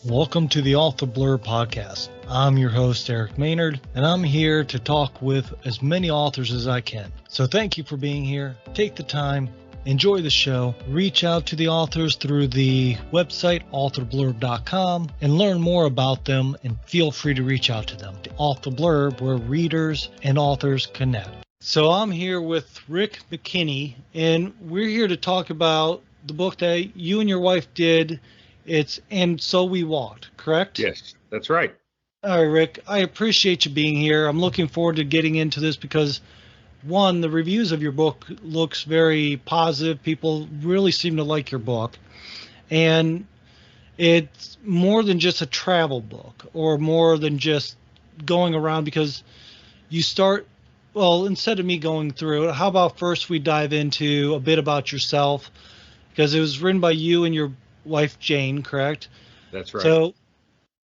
Welcome to the Author Blurb podcast. I'm your host, Eric Maynard, and I'm here to talk with as many authors as I can. So thank you for being here. Take the time, enjoy the show, reach out to the authors through the website authorblurb.com and learn more about them, and feel free to reach out to them. The Author Blurb, where readers and authors connect. So I'm here with Rick McKinney, and we're here to talk about the book that you and your wife did. It's And So We Walked, correct? Yes, that's right. All right, Rick, I appreciate you being here. I'm looking forward to getting into this because, one, the reviews of your book looks very positive. People really seem to like your book. And it's more than just a travel book or more than just going around, because you start, well, instead of me going through it, how about first we dive into a bit about yourself, because it was written by you and your wife Jane, correct? That's right. So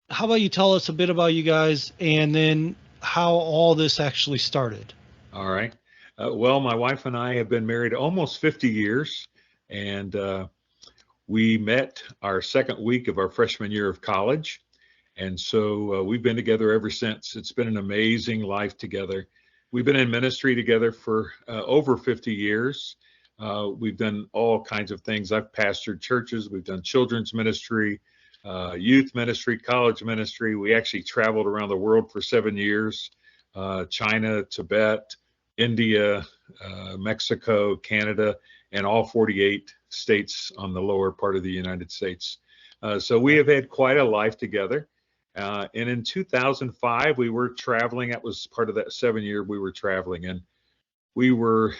how about you tell us a bit about you guys and then how all this actually started? All right. Well, my wife and I have been married almost 50 years, and we met our second week of our freshman year of college. And so we've been together ever since. It's been an amazing life together. We've been in ministry together for over 50 years. We've done all kinds of things. I've pastored churches. We've done children's ministry, youth ministry, college ministry. We actually traveled around the world for 7 years, China, Tibet, India, Mexico, Canada, and all 48 states on the lower part of the United States. So we have had quite a life together. And in 2005, we were traveling. That was part of that 7 year we were traveling. And we were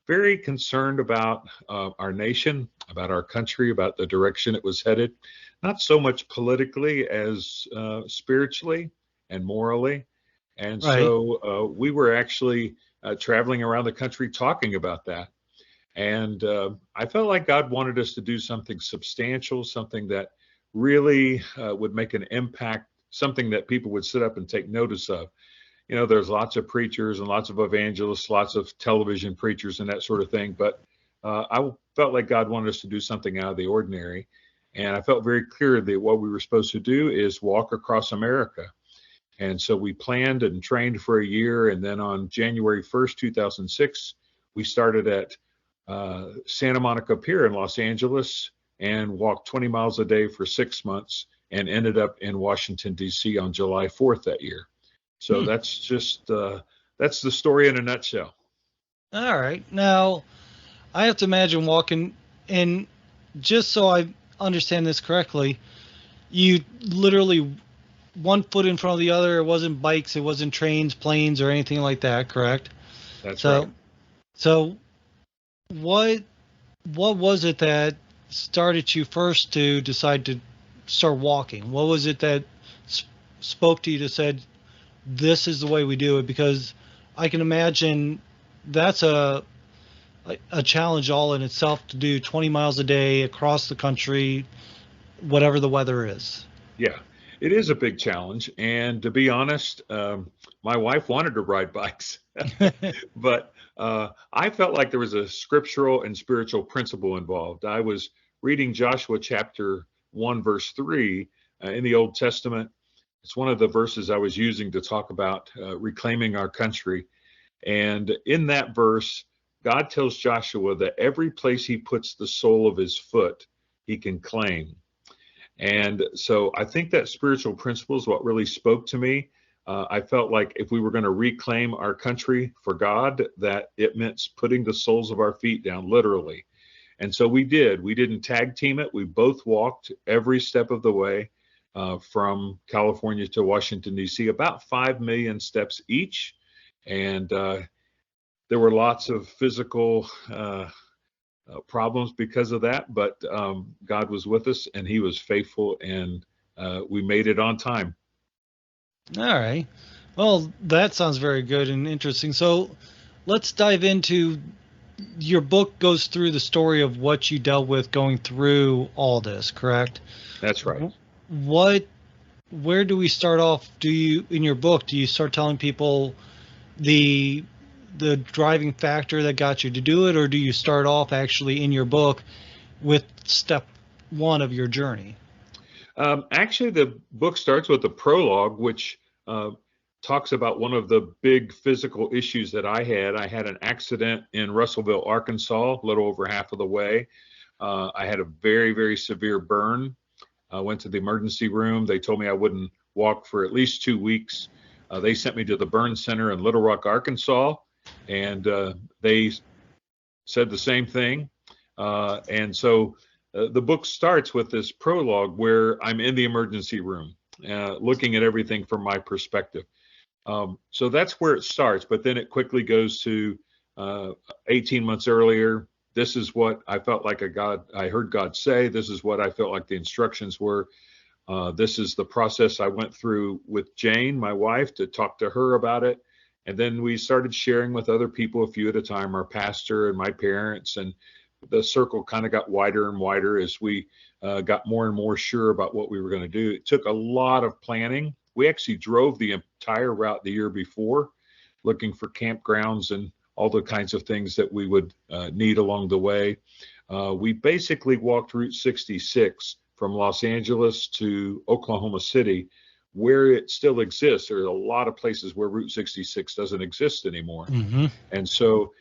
very concerned about our nation, about our country, about the direction it was headed, not so much politically as spiritually and morally. And Right. so we were actually traveling around the country talking about that. And I felt like God wanted us to do something substantial, something that really would make an impact, something that people would sit up and take notice of. You know, there's lots of preachers and lots of evangelists, lots of television preachers and that sort of thing. But I felt like God wanted us to do something out of the ordinary. And I felt very clear that what we were supposed to do is walk across America. And so we planned and trained for a year. And then on January 1st, 2006, we started at Santa Monica Pier in Los Angeles and walked 20 miles a day for 6 months and ended up in Washington, D.C. on July 4th that year. So that's just, that's the story in a nutshell. All right. Now, I have to imagine walking, and just so I understand this correctly, you literally one foot in front of the other. It wasn't bikes, it wasn't trains, planes, or anything like that, correct? That's right. So what was it that started you first to decide to start walking? What was it that spoke to you that said, this is the way we do it? Because I can imagine that's a challenge all in itself to do 20 miles a day across the country, whatever the weather is. Yeah, it is a big challenge. And to be honest, my wife wanted to ride bikes, but I felt like there was a scriptural and spiritual principle involved. I was reading Joshua chapter 1, verse 3 in the Old Testament. It's one of the verses I was using to talk about reclaiming our country. And in that verse, God tells Joshua that every place he puts the sole of his foot, he can claim. And so I think that spiritual principle is what really spoke to me. I felt like if we were going to reclaim our country for God, that it meant putting the soles of our feet down, literally. And so we did. We didn't tag team it. We both walked every step of the way. From California to Washington, D.C., about 5 million steps each. And there were lots of physical problems because of that, but God was with us and he was faithful, and we made it on time. All right. Well, that sounds very good and interesting. So let's dive into, your book goes through the story of what you dealt with going through all this, correct? That's right. Where do we start off? Do you, in your book, do you start telling people the driving factor that got you to do it, or do you start off actually in your book with step one of your journey? Actually, the book starts with a prologue, which talks about one of the big physical issues that I had. I had an accident in Russellville, Arkansas, a little over half of the way. I had a very, very severe burn. I went to the emergency room. They told me I wouldn't walk for at least 2 weeks. They sent me to the burn center in Little Rock, Arkansas, and they said the same thing. And so the book starts with this prologue where I'm in the emergency room, looking at everything from my perspective. So that's where it starts, but then it quickly goes to 18 months earlier. This is what I felt like I heard God say. This is what I felt like the instructions were. This is the process I went through with Jane, my wife, to talk to her about it. And then we started sharing with other people, a few at a time, our pastor and my parents, and the circle kind of got wider and wider as we got more and more sure about what we were going to do. It took a lot of planning. We actually drove the entire route the year before, looking for campgrounds and all the kinds of things that we would need along the way. We basically walked Route 66 from Los Angeles to Oklahoma City, where it still exists. There are a lot of places where Route 66 doesn't exist anymore. Mm-hmm. And so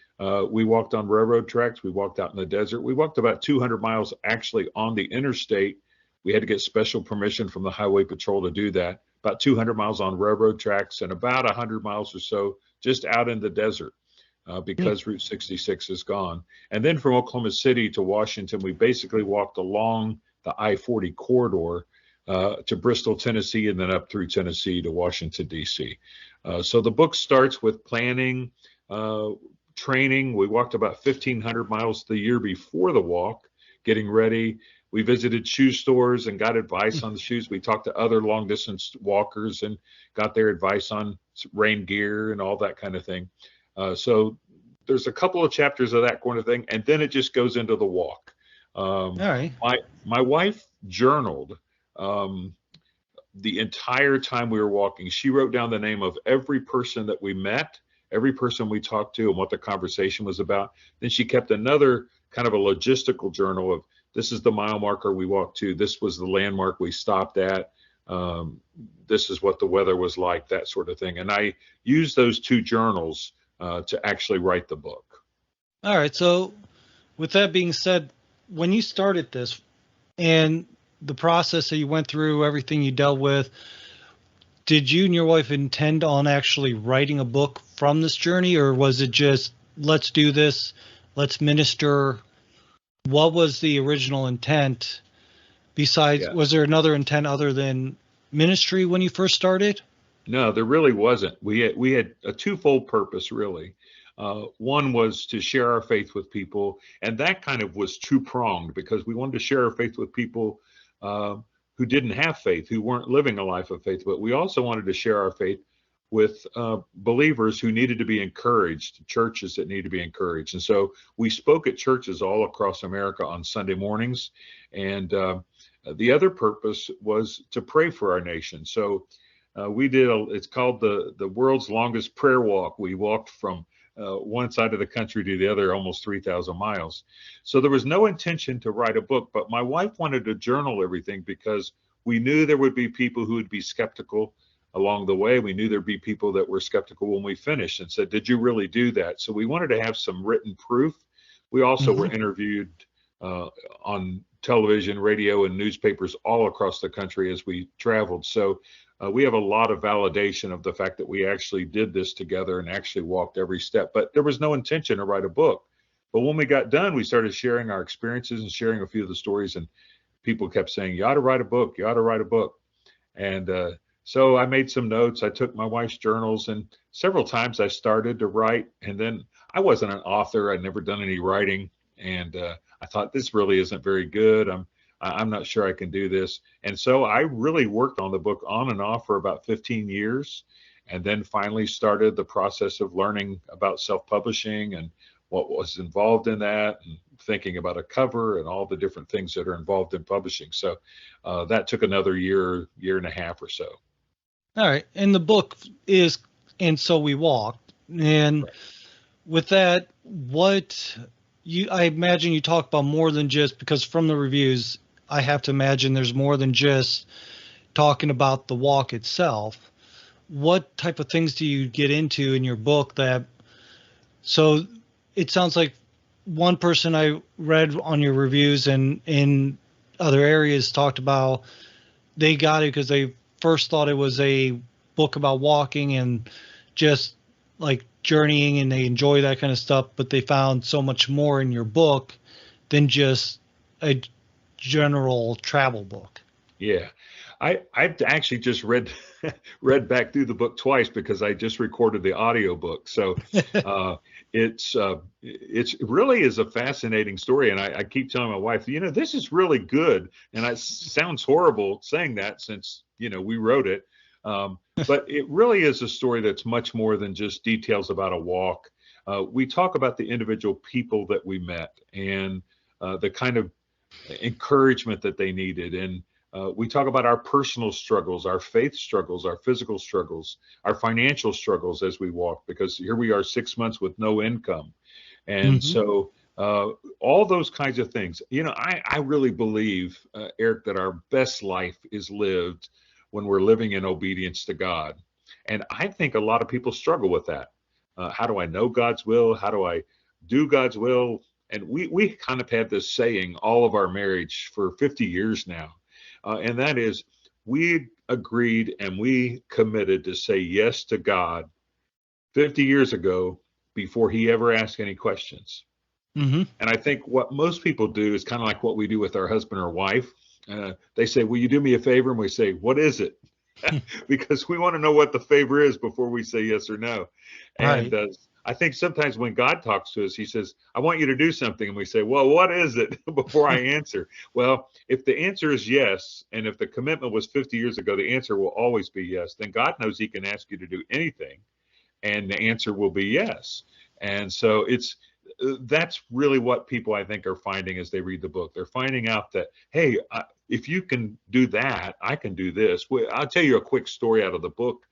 we walked on railroad tracks. We walked out in the desert. We walked about 200 miles actually on the interstate. We had to get special permission from the Highway Patrol to do that. About 200 miles on railroad tracks and about 100 miles or so just out in the desert because Route 66 is gone. And then from Oklahoma City to Washington, we basically walked along the I-40 corridor to Bristol, Tennessee, and then up through Tennessee to Washington, D.C. So the book starts with planning, training. We walked about 1,500 miles the year before the walk, getting ready. We visited shoe stores and got advice on the shoes. We talked to other long distance walkers and got their advice on rain gear and all that kind of thing. So there's a couple of chapters of that kind of thing, and then it just goes into the walk. All right. My wife journaled the entire time we were walking. She wrote down the name of every person that we met, every person we talked to, and what the conversation was about. Then she kept another kind of a logistical journal of, this is the mile marker we walked to, this was the landmark we stopped at, this is what the weather was like, that sort of thing. And I used those two journals to actually write the book. All right. So with that being said, when you started this and the process that you went through, everything you dealt with, did you and your wife intend on actually writing a book from this journey, or was it just, let's do this, let's minister? What was the original intent? Besides, was there another intent other than ministry when you first started? No, there really wasn't. We had a twofold purpose, really. One was to share our faith with people, and that kind of was two-pronged because we wanted to share our faith with people who didn't have faith, who weren't living a life of faith, but we also wanted to share our faith with believers who needed to be encouraged, churches that need to be encouraged. And so we spoke at churches all across America on Sunday mornings. And the other purpose was to pray for our nation. So we did, it's called the world's longest prayer walk. We walked from one side of the country to the other, almost 3,000 miles. So there was no intention to write a book, but my wife wanted to journal everything because we knew there would be people who would be skeptical along the way. We knew there'd be people that were skeptical when we finished and said, did you really do that? So we wanted to have some written proof. We also were interviewed on television, radio, and newspapers all across the country as we traveled. So we have a lot of validation of the fact that we actually did this together and actually walked every step. But there was no intention to write a book. But when we got done, we started sharing our experiences and sharing a few of the stories. And people kept saying, you ought to write a book. You ought to write a book. And so I made some notes. I took my wife's journals, and several times I started to write. And then I wasn't an author. I'd never done any writing. And I thought, this really isn't very good. I'm not sure I can do this. And so I really worked on the book on and off for about 15 years, and then finally started the process of learning about self-publishing and what was involved in that, and thinking about a cover and all the different things that are involved in publishing. So that took another year and a half or so. All right. And the book is And So We Walked. And with that, I imagine you talk about more than just, because from the reviews, I have to imagine there's more than just talking about the walk itself. What type of things do you get into in your book that, so it sounds like one person I read on your reviews and in other areas talked about they got it because they first thought it was a book about walking and just like journeying and they enjoy that kind of stuff, but they found so much more in your book than just a general travel book. Yeah. I've actually just read back through the book twice because I just recorded the audio book. So uh, it's really is a fascinating story. And I keep telling my wife, this is really good. And it sounds horrible saying that since, we wrote it. But it really is a story that's much more than just details about a walk. We talk about the individual people that we met and the kind of encouragement that they needed. And we talk about our personal struggles, our faith struggles, our physical struggles, our financial struggles as we walk, because here we are 6 months with no income. And so all those kinds of things, I really believe, Eric, that our best life is lived when we're living in obedience to God. And I think a lot of people struggle with that. How do I know God's will? How do I do God's will? And we kind of had this saying all of our marriage for 50 years now. And that is, we agreed and we committed to say yes to God 50 years ago before he ever asked any questions. And I think what most people do is kind of like what we do with our husband or wife. They say, will you do me a favor? And we say, what is it? Because we want to know what the favor is before we say yes or no. And I think sometimes when God talks to us, he says, I want you to do something. And we say, well, what is it before I answer? Well, if the answer is yes, and if the commitment was 50 years ago, the answer will always be yes, then God knows he can ask you to do anything. And the answer will be yes. And so that's really what people, I think, are finding as they read the book. They're finding out that, hey, if you can do that, I can do this. I'll tell you a quick story out of the book.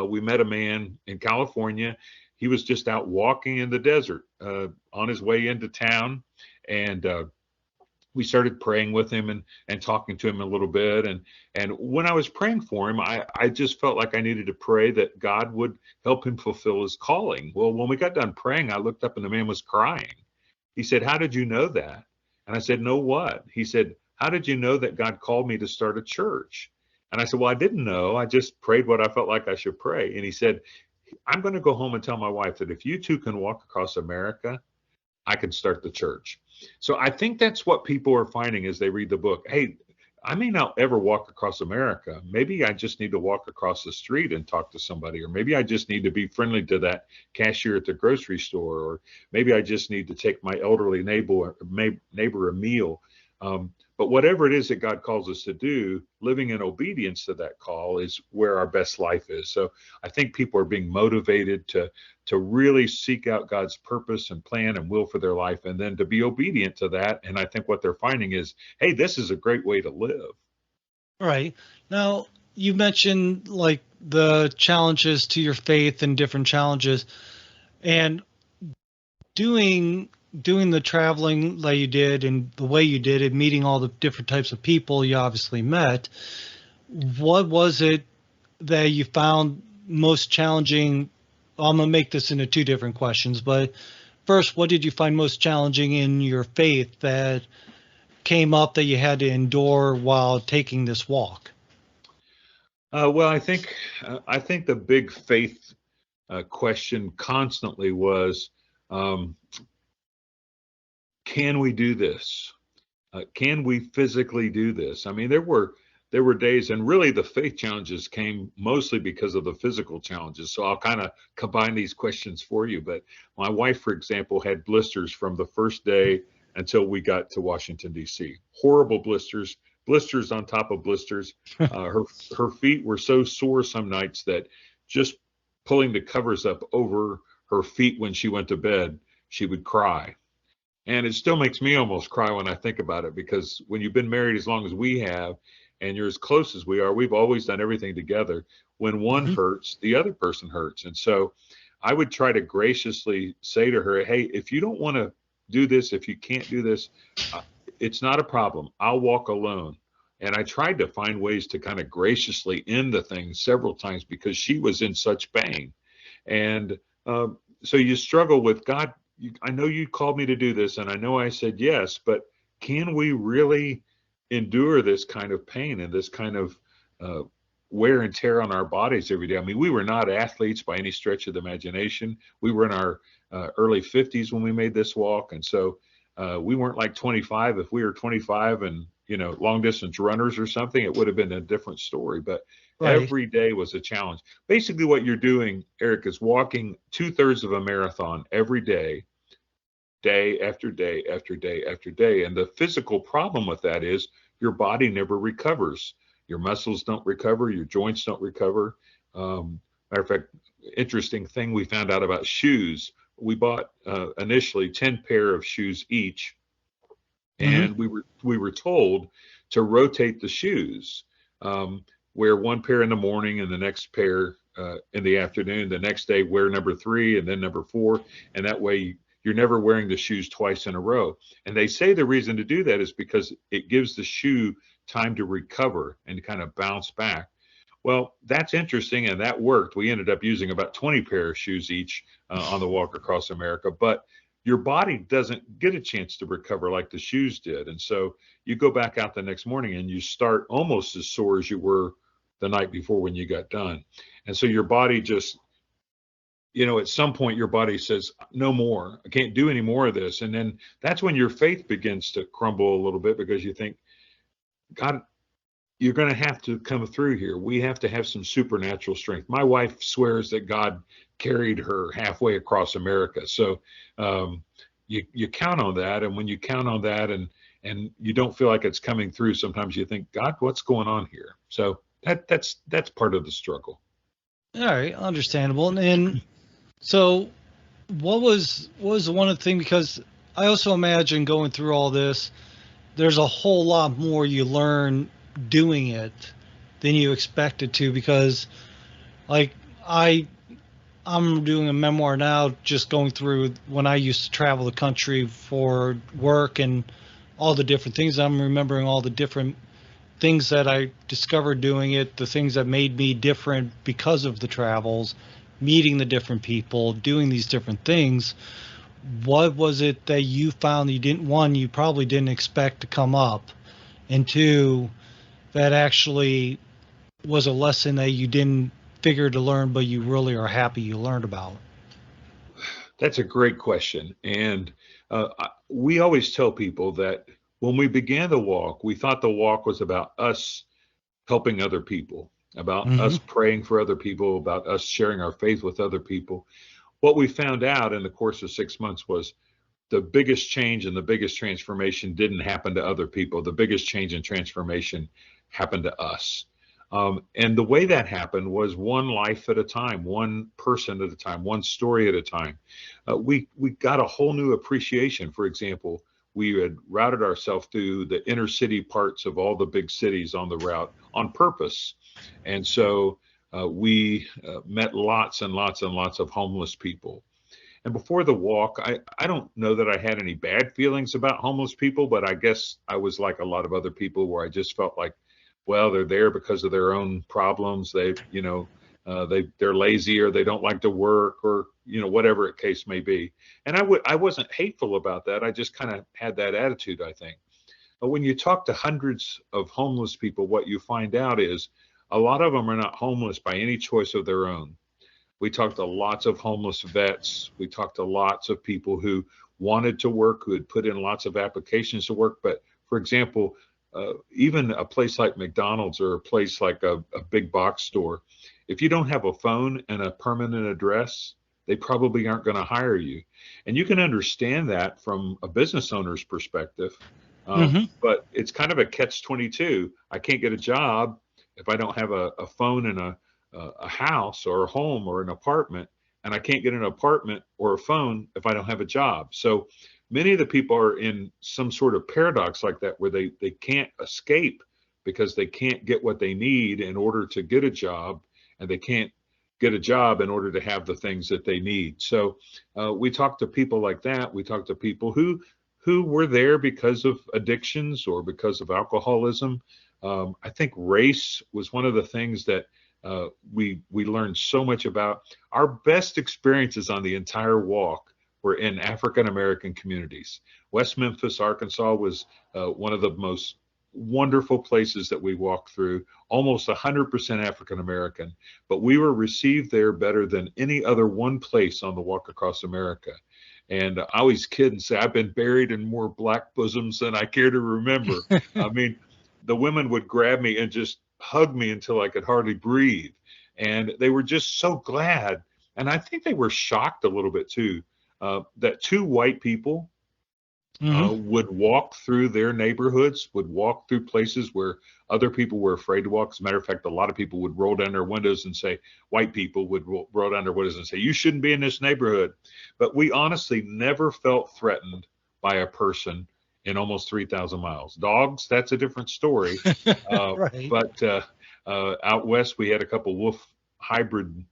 We met a man in California. He was just out walking in the desert on his way into town. And we started praying with him and talking to him a little bit. And when I was praying for him, I just felt like I needed to pray that God would help him fulfill his calling. Well, when we got done praying, I looked up and the man was crying. He said, how did you know that? And I said, no, what? He said, how did you know that God called me to start a church? And I said, well, I didn't know. I just prayed what I felt like I should pray. And he said, I'm going to go home and tell my wife that if you two can walk across America, I can start the church. So I think that's what people are finding as they read the book. Hey, I may not ever walk across America. Maybe I just need to walk across the street and talk to somebody, or maybe I just need to be friendly to that cashier at the grocery store, or maybe I just need to take my elderly neighbor a meal. But whatever it is that God calls us to do, living in obedience to that call is where our best life is. So I think people are being motivated to really seek out God's purpose and plan and will for their life, and then to be obedient to that. And I think what they're finding is, hey, this is a great way to live. Right. Now, you mentioned like the challenges to your faith and different challenges, and doing the traveling that you did and the way you did it, meeting all the different types of people you obviously met. What was it that you found most challenging? I'm going to make this into two different questions, but first, what did you find most challenging in your faith that came up that you had to endure while taking this walk? Well, I think the big faith question constantly was, can we do this? Can we physically do this? I mean, there were days, and really the faith challenges came mostly because of the physical challenges. So I'll kind of combine these questions for you. But my wife, for example, had blisters from the first day until we got to Washington, D.C. Horrible blisters on top of blisters. Her feet were so sore some nights that just pulling the covers up over her feet when she went to bed, she would cry. And it still makes me almost cry when I think about it, because when you've been married as long as we have, and you're as close as we are, we've always done everything together. When one hurts, the other person hurts. And so I would try to graciously say to her, hey, if you don't want to do this, if you can't do this, it's not a problem. I'll walk alone. And I tried to find ways to kind of graciously end the thing several times because she was in such pain. And so you struggle with God. I know you called me to do this, and I know I said yes, but can we really endure this kind of pain and this kind of wear and tear on our bodies every day? I mean, we were not athletes by any stretch of the imagination. We were in our early 50s when we made this walk. And so we weren't like 25. If we were 25 and, long distance runners or something, it would have been a different story. But Right. every day was a challenge. Basically, what you're doing, Eric, is walking 2/3 of a marathon every day, day after day after day after day. And the physical problem with that is your body never recovers. Your muscles don't recover. Your joints don't recover. Matter of fact, interesting thing we found out about shoes. We bought initially 10 pair of shoes each, and we were told to rotate the shoes, wear one pair in the morning and the next pair in the afternoon. The next day wear number 3 and then number 4, and that way you're never wearing the shoes twice in a row. And they say the reason to do that is because it gives the shoe time to recover and to kind of bounce back. Well, that's interesting, and that worked. We ended up using about 20 pair of shoes each on the walk across America, but your body doesn't get a chance to recover like the shoes did. And so you go back out the next morning and you start almost as sore as you were the night before when you got done. And so your body just, at some point your body says, no more, I can't do any more of this. And then that's when your faith begins to crumble a little bit, because you think, God, you're going to have to come through here. We have to have some supernatural strength. My wife swears that God carried her halfway across America. So you count on that. And when you count on that and you don't feel like it's coming through, sometimes you think, God, what's going on here? So that's part of the struggle. All right, understandable. And so what was one of the things, because I also imagine going through all this, there's a whole lot more you learn doing it than you expected to, because like I'm doing a memoir now, just going through when I used to travel the country for work and all the different things. I'm remembering all the different things that I discovered doing it, the things that made me different because of the travels, meeting the different people, doing these different things. What was it that you found you probably didn't expect to come up, and 2, that actually was a lesson that you didn't figure to learn, but you really are happy you learned about? That's a great question. And we always tell people that when we began the walk, we thought the walk was about us helping other people, about us praying for other people, about us sharing our faith with other people. What we found out in the course of 6 months was the biggest change and the biggest transformation didn't happen to other people. The biggest change and transformation happened to us. And the way that happened was one life at a time, one person at a time, one story at a time. We got a whole new appreciation. For example, we had routed ourselves through the inner city parts of all the big cities on the route on purpose. And so we met lots and lots and lots of homeless people. And before the walk, I don't know that I had any bad feelings about homeless people, but I guess I was like a lot of other people where I just felt like, well, they're there because of their own problems. They're lazy, or they don't like to work, or whatever the case may be. And I wasn't hateful about that. I just kind of had that attitude, I think. But when you talk to hundreds of homeless people, what you find out is a lot of them are not homeless by any choice of their own. We talked to lots of homeless vets. We talked to lots of people who wanted to work, who had put in lots of applications to work. But for example, even a place like McDonald's or a place like a big box store, if you don't have a phone and a permanent address, they probably aren't going to hire you. And you can understand that from a business owner's perspective. But it's kind of a catch-22. I can't get a job if I don't have a phone and a house or a home or an apartment, and I can't get an apartment or a phone if I don't have a job. So many of the people are in some sort of paradox like that, where they can't escape because they can't get what they need in order to get a job, and they can't get a job in order to have the things that they need. So we talk to people like that. We talk to people who who were there because of addictions or because of alcoholism. I think race was one of the things that we learned so much about. Our best experiences on the entire walk were in African American communities. West Memphis, Arkansas was one of the most wonderful places that we walked through, almost 100% African American, but we were received there better than any other one place on the walk across America. And I always kid and say, I've been buried in more black bosoms than I care to remember. I mean, the women would grab me and just hug me until I could hardly breathe. And they were just so glad. And I think they were shocked a little bit too, that two white people would walk through their neighborhoods, would walk through places where other people were afraid to walk. As a matter of fact, a lot of people would roll down their windows and say, white people would roll down their windows and say, you shouldn't be in this neighborhood. But we honestly never felt threatened by a person in almost 3,000 miles. Dogs, that's a different story. Right. But out west, we had a couple wolf hybrid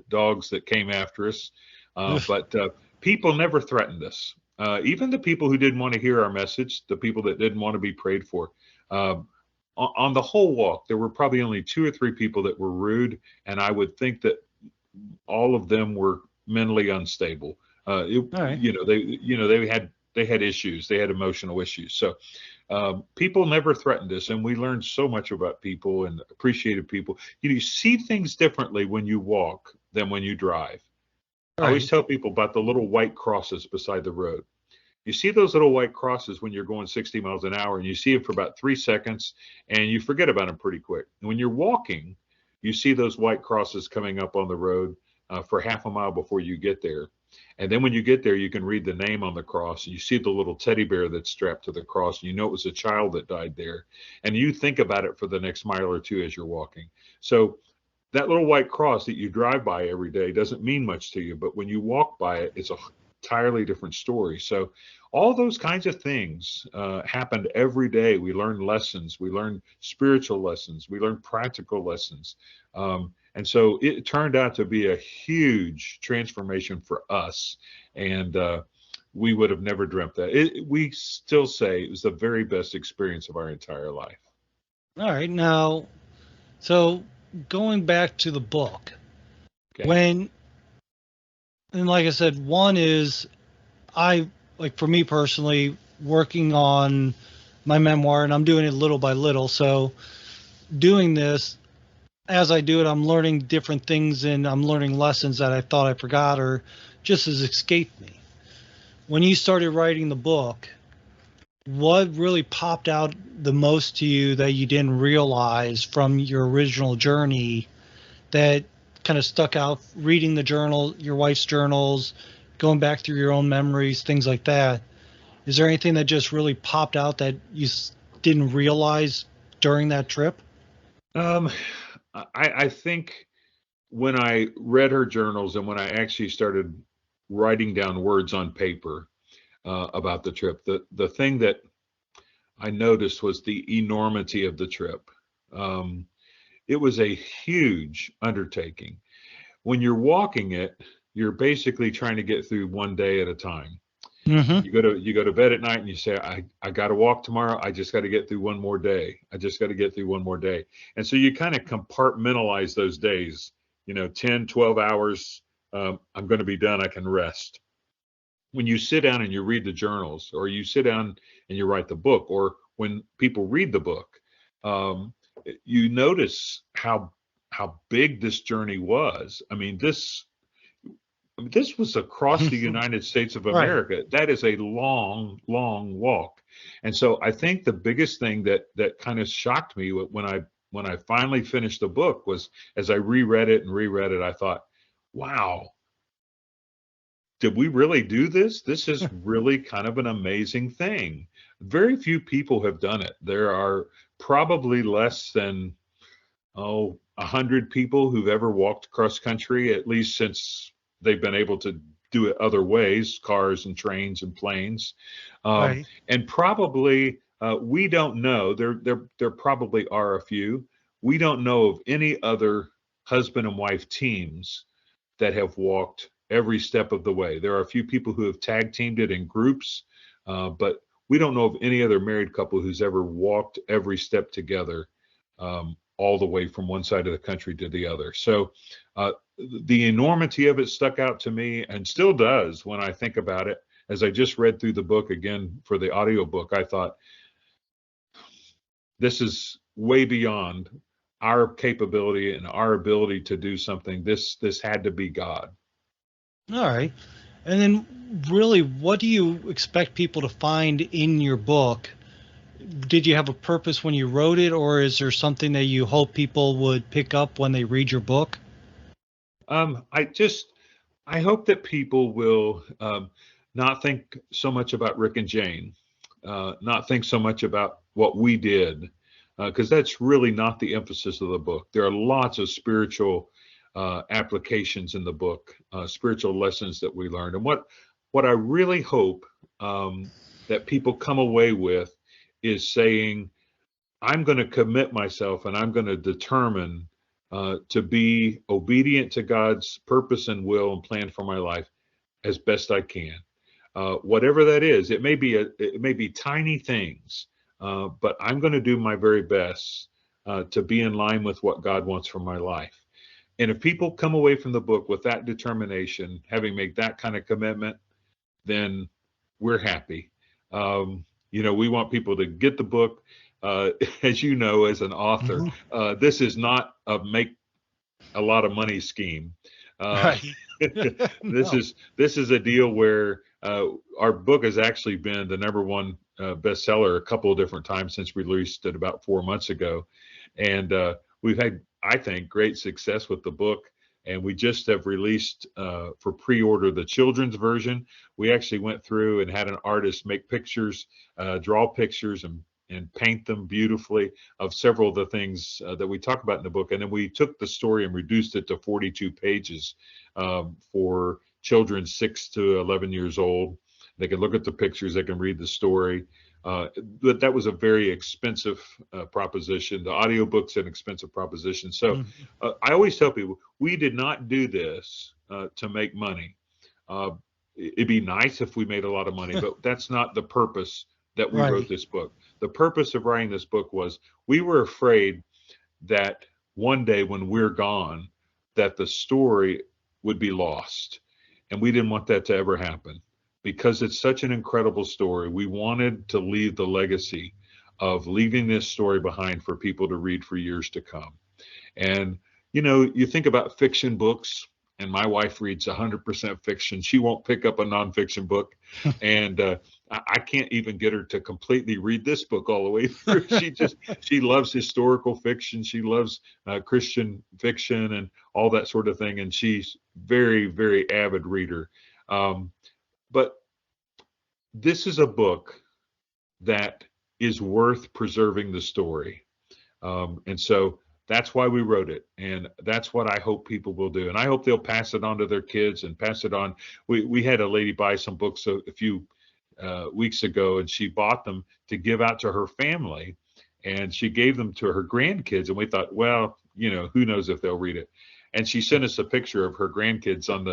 dogs that came after us. But people never threatened us. Even the people who didn't want to hear our message, the people that didn't want to be prayed for. On the whole walk, there were probably only 2 or 3 people that were rude, and I would think that all of them were mentally unstable. Right. They had issues, they had emotional issues. So people never threatened us, and we learned so much about people and appreciated people. You see things differently when you walk than when you drive. I always tell people about the little white crosses beside the road. You see those little white crosses when you're going 60 miles an hour, and you see them for about 3 seconds, and you forget about them pretty quick. When you're walking, you see those white crosses coming up on the road for half a mile before you get there. And then when you get there, you can read the name on the cross. And you see the little teddy bear that's strapped to the cross. And you know it was a child that died there. And you think about it for the next mile or two as you're walking. So that little white cross that you drive by every day doesn't mean much to you, but when you walk by it, it's a entirely different story. So all those kinds of things happened every day. We learned lessons, we learned spiritual lessons, we learned practical lessons. And so it turned out to be a huge transformation for us. And we would have never dreamt that. We still say it was the very best experience of our entire life. All right. Now, so going back to the book, Okay. and like I said, one is for me personally, working on my memoir, and I'm doing it little by little. So doing this, as I do it, I'm learning different things, and I'm learning lessons that I thought I forgot or just has escaped me. When you started writing the book, what really popped out the most to you that you didn't realize from your original journey that kind of stuck out, reading the journal, your wife's journals, going back through your own memories, things like that? Is there anything that just really popped out that you didn't realize during that trip? I think when I read her journals and when I actually started writing down words on paper about the trip, the thing that I noticed was the enormity of the trip. It was a huge undertaking. When you're walking it, you're basically trying to get through one day at a time. Mm-hmm. You go to bed at night and you say, I got to walk tomorrow. I just got to get through one more day. I just got to get through one more day. And so you kind of compartmentalize those days, 10, 12 hours. I'm going to be done. I can rest. When you sit down and you read the journals, or you sit down and you write the book, or when people read the book, you notice how big this journey was. I mean, this was across the United States of Right. America. That is a long, long walk. And so I think the biggest thing that kind of shocked me when I finally finished the book was, as I reread it, I thought, wow, did we really do this? This is really kind of an amazing thing. Very few people have done it. There are probably less than 100 people who've ever walked cross country, at least since they've been able to do it other ways, cars and trains and planes. Right. And probably we don't know. There probably are a few. We don't know of any other husband and wife teams that have walked every step of the way. There are a few people who have tag teamed it in groups. but we don't know of any other married couple who's ever walked every step together, all the way from one side of the country to the other. So the enormity of it stuck out to me, and still does when I think about it. As I just read through the book again for the audiobook, I thought, this is way beyond our capability and our ability to do something. This had to be God. All right. And then really, what do you expect people to find in your book? Did you have a purpose when you wrote it, or is there something that you hope people would pick up when they read your book? I hope that people will not think so much about Rick and Jane, not think so much about what we did, because that's really not the emphasis of the book. There are lots of spiritual applications in the book, spiritual lessons that we learned. And what I really hope that people come away with is saying, I'm going to commit myself and I'm going to determine to be obedient to God's purpose and will and plan for my life as best I can. Whatever that is, it may be tiny things, but I'm going to do my very best to be in line with what God wants for my life. And if people come away from the book with that determination, having made that kind of commitment, then we're happy. We want people to get the book. As you know, as an author, this is not a make a lot of money scheme. Right. This is a deal where our book has actually been the #1 bestseller a couple of different times since we released it about 4 months ago, and we've had, I think, great success with the book. And we just have released for pre-order the children's version. We actually went through and had an artist make pictures, draw pictures, and paint them beautifully of several of the things that we talk about in the book. And then we took the story and reduced it to 42 pages for children 6 to 11 years old. They can look at the pictures, they can read the story. But that was a very expensive proposition. The audiobook's an expensive proposition. So I always tell people, we did not do this to make money. It'd be nice if we made a lot of money, but that's not the purpose that we wrote this book. The purpose of writing this book was we were afraid that one day when we're gone, that the story would be lost. And we didn't want that to ever happen. Because it's such an incredible story, we wanted to leave the legacy of leaving this story behind for people to read for years to come. And, you think about fiction books, and my wife reads 100% fiction. She won't pick up a nonfiction book. And I can't even get her to completely read this book all the way through. She loves historical fiction. She loves Christian fiction and all that sort of thing. And she's very, very avid reader. But this is a book that is worth preserving the story. And so that's why we wrote it. And that's what I hope people will do. And I hope they'll pass it on to their kids and pass it on. We had a lady buy some books a few weeks ago, and she bought them to give out to her family. And she gave them to her grandkids. And we thought, well, who knows if they'll read it. And she sent us a picture of her grandkids on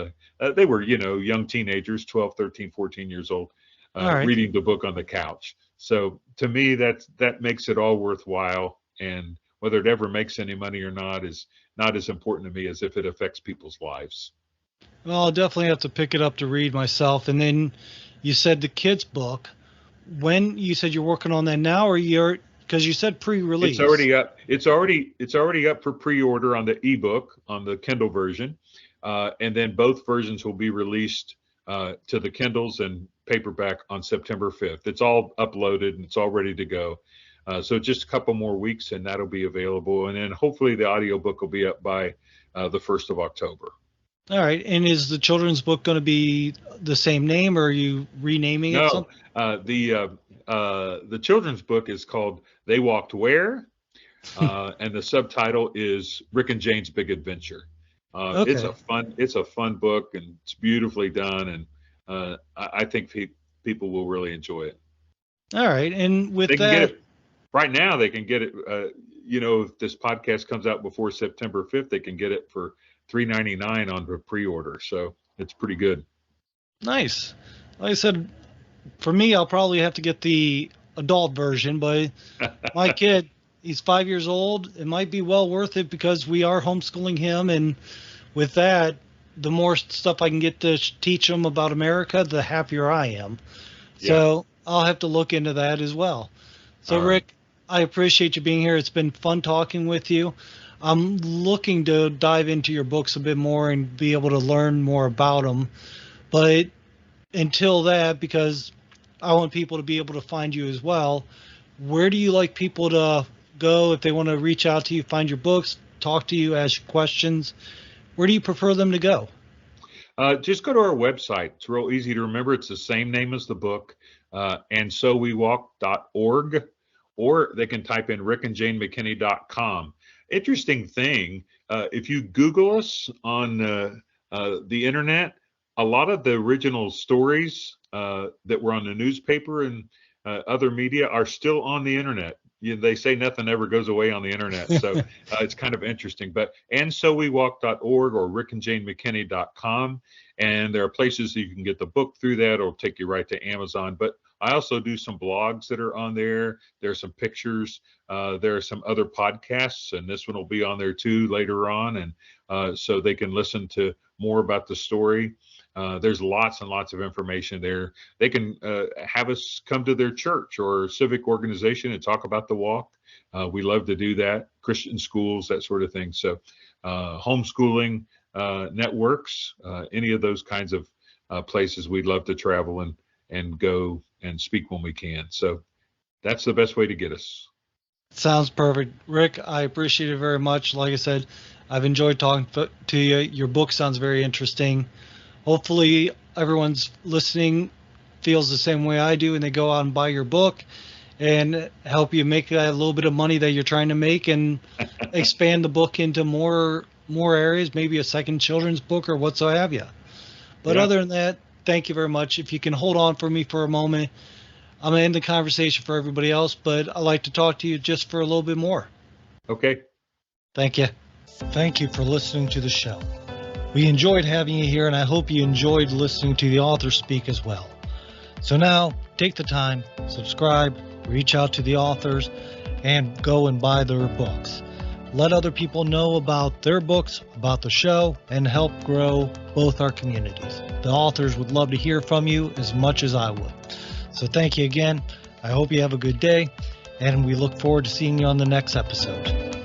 they were, young teenagers, 12, 13, 14 years old, reading the book on the couch. So to me, that makes it all worthwhile. And whether it ever makes any money or not is not as important to me as if it affects people's lives. Well, I'll definitely have to pick it up to read myself. And then you said the kids' book. When you said you're working on that now, or because you said pre-release? It's already up. It's already up for pre-order on the ebook, on the Kindle version, and then both versions will be released to the Kindles and paperback on September 5th. It's all uploaded and it's all ready to go. So just a couple more weeks and that'll be available. And then hopefully the audiobook will be up by the 1st of October. All right. And is the children's book going to be the same name, or are you renaming it? No, the children's book is called They Walked Where? And the subtitle is Rick and Jane's Big Adventure. Okay. It's a fun book, and it's beautifully done. And I think people will really enjoy it. All right. And with they can that, get it right now, they can get it, if this podcast comes out before September 5th, they can get it for $3.99 on the pre-order. So it's pretty good. Nice. Like I said, for me, I'll probably have to get the adult version, but my kid, he's 5 years old. It might be well worth it because we are homeschooling him. And with that, the more stuff I can get to teach him about America, the happier I am. Yeah. So I'll have to look into that as well. So, All right. Rick, I appreciate you being here. It's been fun talking with you. I'm looking to dive into your books a bit more and be able to learn more about them. But until that, because I want people to be able to find you as well, where do you like people to go if they want to reach out to you, find your books, talk to you, ask you questions? Where do you prefer them to go? Just go to our website. It's real easy to remember. It's the same name as the book, andsowewalk.org, or they can type in rickandjanemckinney.com. Interesting thing, if you Google us on the internet, a lot of the original stories that were on the newspaper and other media are still on the internet. They say nothing ever goes away on the internet, so it's kind of interesting. But andsowewalk.org or rickandjanemckinney.com, and there are places that you can get the book through that. It'll take you right to Amazon. But I also do some blogs that are on there. There's some pictures. There are some other podcasts, and this one will be on there too later on, and so they can listen to more about the story. There's lots and lots of information there. They can have us come to their church or civic organization and talk about the walk. We love to do that. Christian schools, that sort of thing. So homeschooling networks, any of those kinds of places, we'd love to travel and go and speak when we can. So that's the best way to get us. Sounds perfect. Rick, I appreciate it very much. Like I said, I've enjoyed talking to you. Your book sounds very interesting. Hopefully everyone's listening feels the same way I do, and they go out and buy your book and help you make that little bit of money that you're trying to make and expand the book into more areas, maybe a second children's book or what so have you. But Yeah. other than that, thank you very much. If you can hold on for me for a moment, I'm going to end the conversation for everybody else, but I'd like to talk to you just for a little bit more. Okay. Thank you. Thank you for listening to the show. We enjoyed having you here, and I hope you enjoyed listening to the author speak as well. So now, take the time, subscribe, reach out to the authors, and go and buy their books. Let other people know about their books, about the show, and help grow both our communities. The authors would love to hear from you as much as I would. So thank you again. I hope you have a good day, and we look forward to seeing you on the next episode.